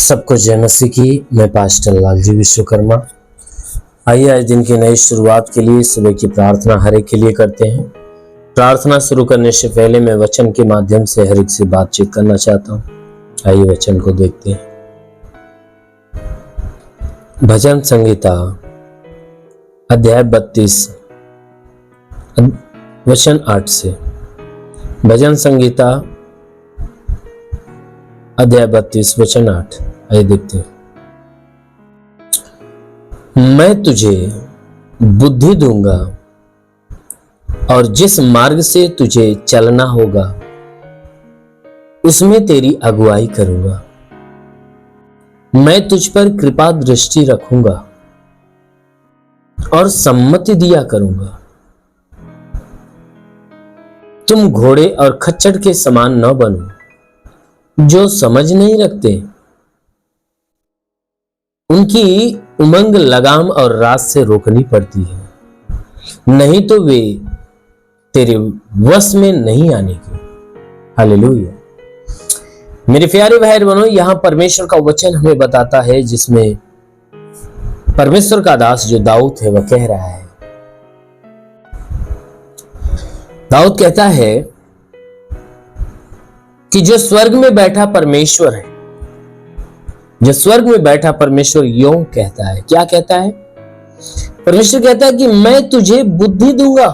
सबको जय मसीह की। मैं पास्टर लालजी विश्वकर्मा। आइए आज दिन की नई शुरुआत के लिए सुबह की प्रार्थना हर एक के लिए करते हैं। प्रार्थना शुरू करने से पहले मैं वचन के माध्यम से हर एक से बातचीत करना चाहता हूँ। आइए वचन को देखते हैं। भजन संहिता अध्याय 32 वचन 8 से। भजन संहिता अध्याय 32 वचन 8। आइए देखते हैं। मैं तुझे बुद्धि दूंगा और जिस मार्ग से तुझे चलना होगा उसमें तेरी अगुवाई करूंगा। मैं तुझ पर कृपा दृष्टि रखूंगा और सम्मति दिया करूंगा। तुम घोड़े और खच्चर के समान न बनो जो समझ नहीं रखते। उनकी उमंग लगाम और रात से रोकनी पड़ती है, नहीं तो वे तेरे वश में नहीं आने की। हालेलुया। मेरे प्यारे भाई बहनों, यहां परमेश्वर का वचन हमें बताता है जिसमें परमेश्वर का दास जो दाऊद है वह कह रहा है। दाऊद कहता है कि जो स्वर्ग में बैठा परमेश्वर है, जो स्वर्ग में बैठा परमेश्वर यूं कहता है। क्या कहता है? परमेश्वर कहता है कि मैं तुझे बुद्धि दूंगा।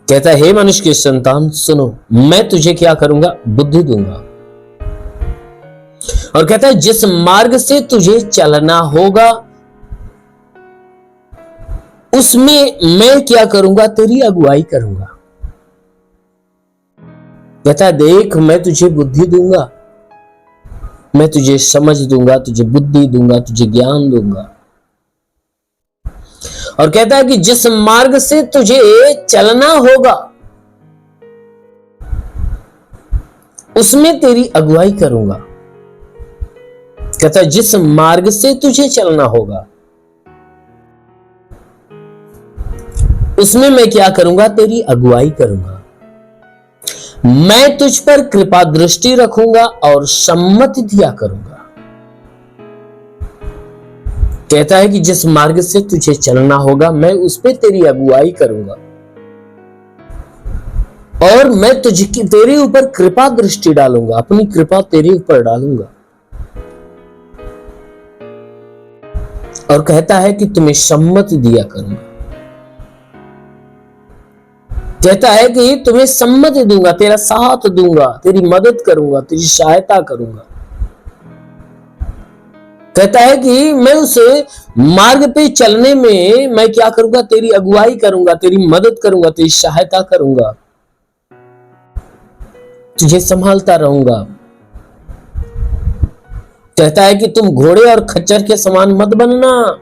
कहता है, हे मनुष्य के संतान सुनो, मैं तुझे क्या करूंगा? बुद्धि दूंगा। और कहता है जिस मार्ग से तुझे चलना होगा उसमें मैं क्या करूंगा? तेरी अगुवाई करूंगा। कहता है देख, मैं तुझे बुद्धि दूंगा, मैं तुझे समझ दूंगा, तुझे बुद्धि दूंगा, तुझे ज्ञान दूंगा। और कहता है कि जिस मार्ग से तुझे चलना होगा उसमें तेरी अगुवाई करूंगा। कहता है जिस मार्ग से तुझे चलना होगा उसमें मैं क्या करूंगा? तेरी अगुवाई करूंगा। मैं तुझ पर कृपा दृष्टि रखूंगा और सम्मति दिया करूंगा। कहता है कि जिस मार्ग से तुझे चलना होगा मैं उस पर तेरी अगुवाई करूंगा और मैं तेरे ऊपर कृपा दृष्टि डालूंगा, अपनी कृपा तेरे ऊपर डालूंगा। और कहता है कि तुम्हें सम्मति दिया करूंगा। कहता है कि तुम्हें सम्मति दूंगा, तेरा साथ दूंगा, तेरी मदद करूंगा, तेरी सहायता करूंगा। कहता है कि मैं उस मार्ग पे चलने में मैं क्या करूंगा? तेरी अगुवाई करूंगा, तेरी मदद करूंगा, तेरी सहायता करूंगा, तुझे संभालता रहूंगा। कहता है कि तुम घोड़े और खच्चर के समान मत बनना।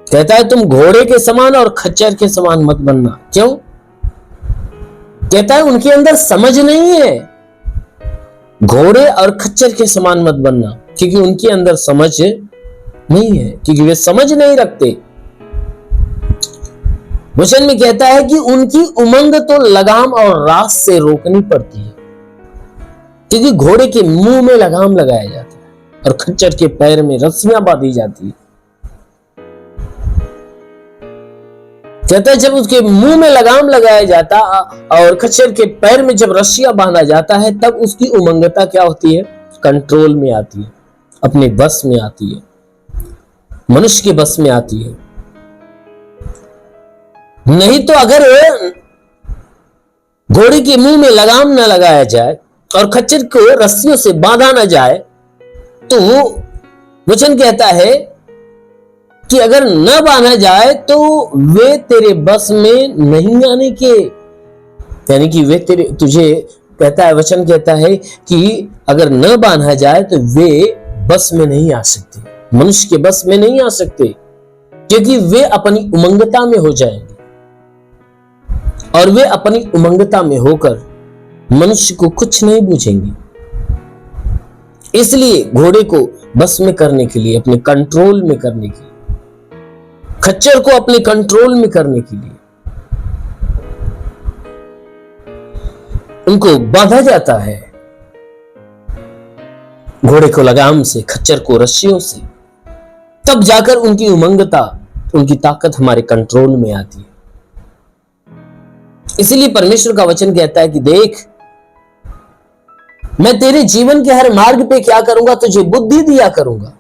कहता है तुम घोड़े के समान और खच्चर के समान मत बनना। क्यों? कहता है उनके अंदर समझ नहीं है। घोड़े और खच्चर के समान मत बनना, क्योंकि उनके अंदर समझ नहीं है, क्योंकि वे समझ नहीं रखते। वचन में कहता है कि उनकी उमंग तो लगाम और रात से रोकनी पड़ती है, क्योंकि घोड़े के मुंह में लगाम लगाया जाता है और खच्चर के पैर में रस्सियां बांधी जाती है। कहता है जब उसके मुंह में लगाम लगाया जाता और खच्चर के पैर में जब रस्सियां बांधा जाता है तब उसकी उमंगता क्या होती है? कंट्रोल में आती है, अपने बस में आती है, मनुष्य के बस में आती है। नहीं तो अगर घोड़े के मुंह में लगाम न लगाया जाए और खच्चर को रस्सियों से बांधा न जाए तो वचन कहता है कि अगर न बांधा जाए तो वे तेरे बस में नहीं आने के, यानी कि वे तुझे कहता है, वचन कहता है कि अगर न बांधा जाए तो वे बस में नहीं आ सकते, मनुष्य के बस में नहीं आ सकते, क्योंकि वे अपनी उमंगता में हो जाएंगे और वे अपनी उमंगता में होकर मनुष्य को कुछ नहीं बूझेंगे। इसलिए घोड़े को बस में करने के लिए, अपने कंट्रोल में करने के लिए, खच्चर को अपने कंट्रोल में करने के लिए उनको बांधा जाता है। घोड़े को लगाम से, खच्चर को रस्सियों से, तब जाकर उनकी उमंगता, उनकी ताकत हमारे कंट्रोल में आती है। इसीलिए परमेश्वर का वचन कहता है कि देख, मैं तेरे जीवन के हर मार्ग पे क्या करूंगा, तुझे बुद्धि दिया करूंगा,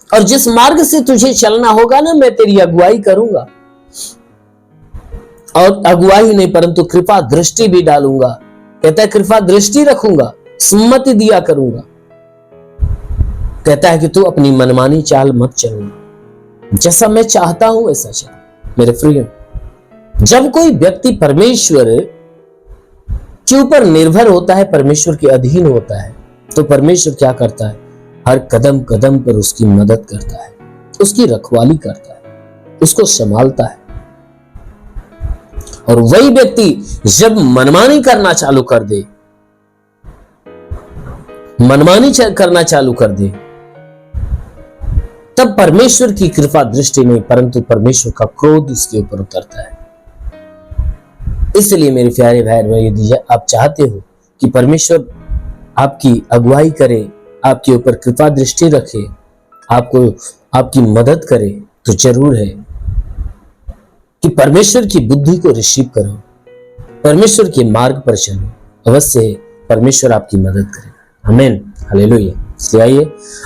और जिस मार्ग से तुझे चलना होगा ना, मैं तेरी अगुवाई करूंगा। और अगुवाई नहीं परंतु कृपा दृष्टि भी डालूंगा। कहता है कृपा दृष्टि रखूंगा, सम्मति दिया करूंगा। कहता है कि तू अपनी मनमानी चाल मत चलना, जैसा मैं चाहता हूं वैसा चल। मेरे फ्रेंड, जब कोई व्यक्ति परमेश्वर के ऊपर निर्भर होता है, परमेश्वर के अधीन होता है, तो परमेश्वर क्या करता है, हर कदम कदम पर उसकी मदद करता है, उसकी रखवाली करता है, उसको संभालता है। और वही व्यक्ति जब मनमानी करना चालू कर दे, मनमानी करना चालू कर दे, तब परमेश्वर की कृपा दृष्टि नहीं परंतु परमेश्वर का क्रोध उसके ऊपर उतरता है। इसलिए मेरे प्यारे भाई, यदि आप चाहते हो कि परमेश्वर आपकी अगुवाई करे, आपके ऊपर कृपा दृष्टि रखे, आपको आपकी मदद करे, तो जरूर है कि परमेश्वर की बुद्धि को रिसीव करो, परमेश्वर के मार्ग पर चलो, अवश्य परमेश्वर आपकी मदद करेगा। आमीन, हालेलुया। इसलिए आइए,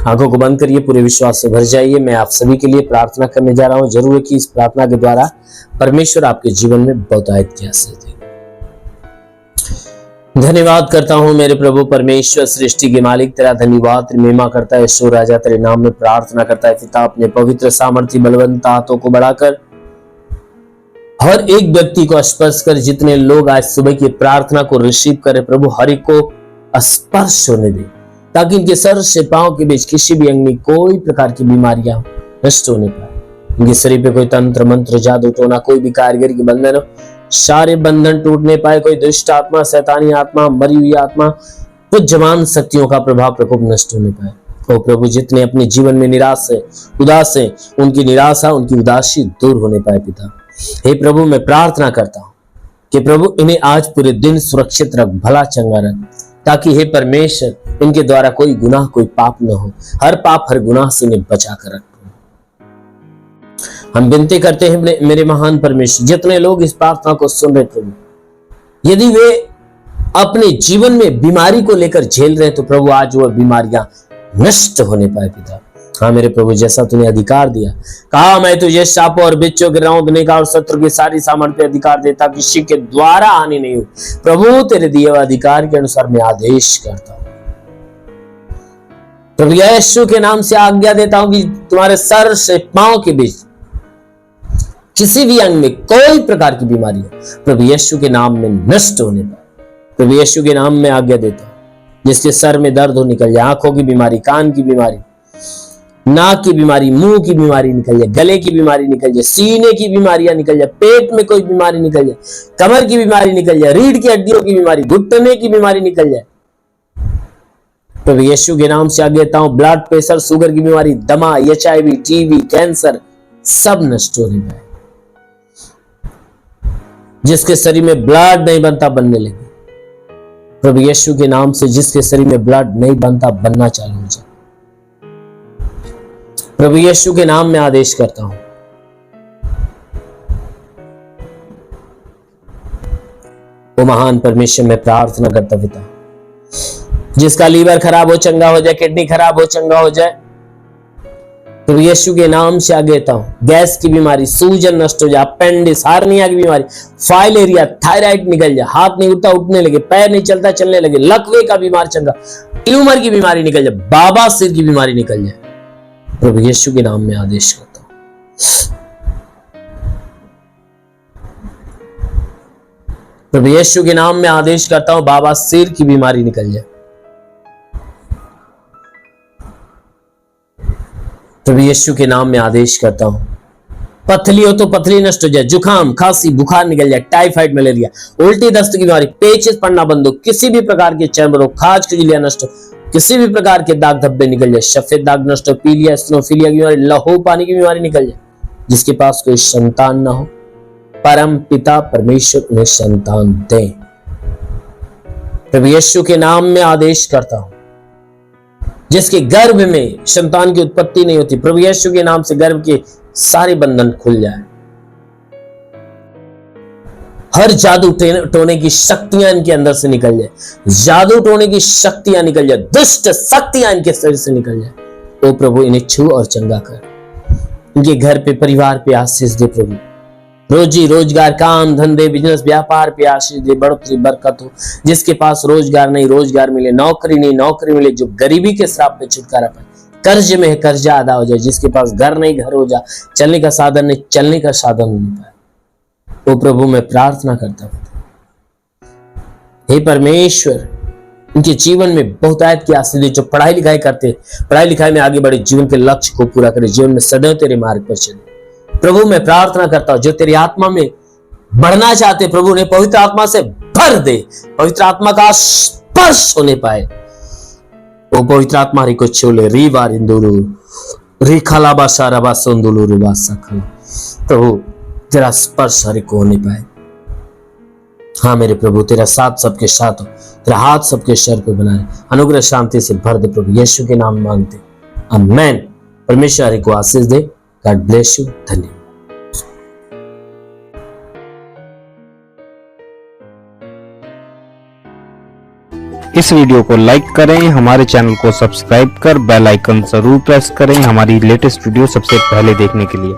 आंखों को बंद करिए, पूरे विश्वास से भर जाइए। मैं आप सभी के लिए प्रार्थना करने जा रहा हूं। जरूर है कि इस प्रार्थना के द्वारा परमेश्वर आपके जीवन में बहुतायत की आशीष देगा। धन्यवाद करता हूं मेरे प्रभु परमेश्वर, सृष्टि के मालिक, तेरा धन्यवाद, तेरी महिमा करता है ईश्वर राजा, तेरे नाम में प्रार्थना करता है पिता, अपने पवित्र सामर्थ्य बलवंत हाथों को बढ़ाकर हर एक व्यक्ति को स्पर्श कर। जितने लोग आज सुबह की प्रार्थना को रिसीव करे प्रभु, हर एक को स्पर्श होने दे, ताकि इनके सर से पांव के बीच किसी भी अंग में कोई प्रकार की बीमारियां नष्ट होने पाए। इनके शरीर पे कोई तंत्र मंत्र जादू टोना, कोई भी कारीगरी के बंधन हो, सारे बंधन टूटने पाए। कोई दुष्ट आत्मा, शैतानी आत्मा, मरी हुई आत्मा, पुज्यमान शक्तियों का प्रभाव प्रकोप नष्ट होने पाए। ओ प्रभु, जितने अपने जीवन में निराश है, उदास है, उनकी निराशा, उनकी उदासी दूर होने पाए पिता। हे प्रभु, मैं प्रार्थना करता हूं कि प्रभु इन्हें आज पूरे दिन सुरक्षित रख, भला चंगा रख, ताकि हे परमेश्वर इनके द्वारा कोई गुनाह, कोई पाप न हो। हर पाप, हर गुनाह से इन्हें बचा कर रख। हम विनती करते हैं मेरे महान परमेश्वर, जितने लोग इस प्रार्थना को सुन रहे प्रभु, यदि वे अपने जीवन में बीमारी को लेकर झेल रहे, तो प्रभु आज वह बीमारियां नष्ट होने पाए पिता। हाँ मेरे प्रभु, जैसा तूने अधिकार दिया, कहा मैं तुझे सांपों और बिच्छों के रौंदने का और शत्रु की सारी सामर्थ्य अधिकार देता, किसी के द्वारा हानि नहीं हो। प्रभु, तेरे दिए हुए अधिकार के अनुसार मैं आदेश करता हूं प्रभु, यीशु के नाम से आज्ञा देता हूं कि तुम्हारे सर से पांव के बीच किसी भी अंग में कोई प्रकार की बीमारी हो, प्रभु यीशु के नाम में नष्ट होने पाए। प्रभु यीशु के नाम में आज्ञा देता हूं, जिसके सर में दर्द हो निकल जाए, आंखों की बीमारी, कान की बीमारी, नाक की बीमारी, मुंह की बीमारी निकल जाए, गले की बीमारी निकल जाए, सीने की बीमारियां निकल जाए, पेट में कोई बीमारी निकल जाए, कमर की बीमारी निकल जाए, रीढ़ की हड्डियों की बीमारी, घुटने की बीमारी निकल जाए। प्रभु यीशु के नाम से आज्ञा देता हूं, ब्लड प्रेशर, शुगर की बीमारी, दमा, HIV, टीबी, कैंसर सब नष्ट होने पाए। जिसके शरीर में ब्लड नहीं बनता, बनने लगे प्रभु यीशु के नाम से। जिसके शरीर में ब्लड नहीं बनता, बनना चालू हो जाए प्रभु यीशु के नाम में आदेश करता हूं। वो महान परमेश्वर, मैं प्रार्थना करता पिता, जिसका लीवर खराब हो चंगा हो जाए, किडनी खराब हो चंगा हो जाए, प्रभु यीशु के नाम से आगे देता हूं। गैस की बीमारी, सूजन नष्ट हो जाए, अपेंडिक्स, हार्निया की बीमारी, फाइलेरिया, थायराइड निकल जाए, हाथ नहीं उठता उठने लगे, पैर नहीं चलता चलने लगे, लकवे का बीमार चंगा, ट्यूमर की बीमारी निकल जाए, बाबा सिर की बीमारी निकल जाए, प्रभु यीशु के नाम में आदेश करता हूं। प्रभु यीशु के नाम में आदेश करता हूं, बाबा सिर की बीमारी निकल जाए। प्रभु यीशु के नाम में आदेश करता हूं, पथली हो तो पथली नष्ट हो जाए, जुकाम, खांसी, बुखार निकल जाए, टाइफाइड, मलेरिया, उल्टी दस्त की बीमारी, पेचिस पड़ना बंद हो, किसी भी प्रकार के चर्म रोग, खाज खुजलियां नष्ट हो, किसी भी प्रकार के दाग धब्बे निकल जाए, सफेद दाग नष्ट हो, पीलिया, स्नोफिलिया की बीमारी, लहू पानी की बीमारी निकल जाए। जिसके पास कोई संतान ना हो, परम पिता परमेश्वर उन्हें संतान दे। प्रभु यीशु के नाम में आदेश करता हूं, जिसके गर्भ में संतान की उत्पत्ति नहीं होती, प्रभु यीशु के नाम से गर्भ के सारे बंधन खुल जाए। हर जादू टोने की शक्तियां इनके अंदर से निकल जाए, जादू टोने की शक्तियां निकल जाए, दुष्ट शक्तियां इनके शरीर से निकल जाए। ओ प्रभु इन्हें छू और चंगा कर, इनके घर पे परिवार पे आशीष दे प्रभु, रोजी रोजगार, काम धंधे, बिजनेस, व्यापार पे आशीष दे, बढ़ोतरी बरकत हो। जिसके पास रोजगार नहीं रोजगार मिले, नौकरी नहीं नौकरी मिले, जो गरीबी के श्राप पे छुटकारा पाए, कर्ज में है कर्जा अदा हो जाए, जिसके पास घर नहीं घर हो जाए, चलने का साधन नहीं चलने का साधन नहीं पाए। ओ प्रभु मैं प्रार्थना करता हूं, हे परमेश्वर उनके जीवन में बहुतायत की आशीष दे। जो पढ़ाई लिखाई करते, पढ़ाई लिखाई में आगे बढ़े, जीवन के लक्ष्य को पूरा करे, जीवन में सदैव तेरे मार्ग पर चले। प्रभु मैं प्रार्थना करता हूं जो तेरी आत्मा में बढ़ना चाहते, प्रभु ने पवित्र आत्मा से भर दे, पवित्र आत्मा का स्पर्श होने पाए। वो पवित्र आत्मा री को छोले री बार इंदुरु री खलाबा साराबा संदुलु रुबा सखला, प्रभु तेरा स्पर्श हर को होने पाए। हाँ मेरे प्रभु तेरा साथ सबके साथ हो, तेरा हाथ सबके सर पे बनाए, अनुग्रह शांति से भर दे प्रभु, यीशु के नाम मांगते आमेन। परमेश्वर को आशीष दे। God bless you. धन्यवाद। इस वीडियो को लाइक करें, हमारे चैनल को सब्सक्राइब कर बेल आइकन जरूर प्रेस करें हमारी लेटेस्ट वीडियो सबसे पहले देखने के लिए।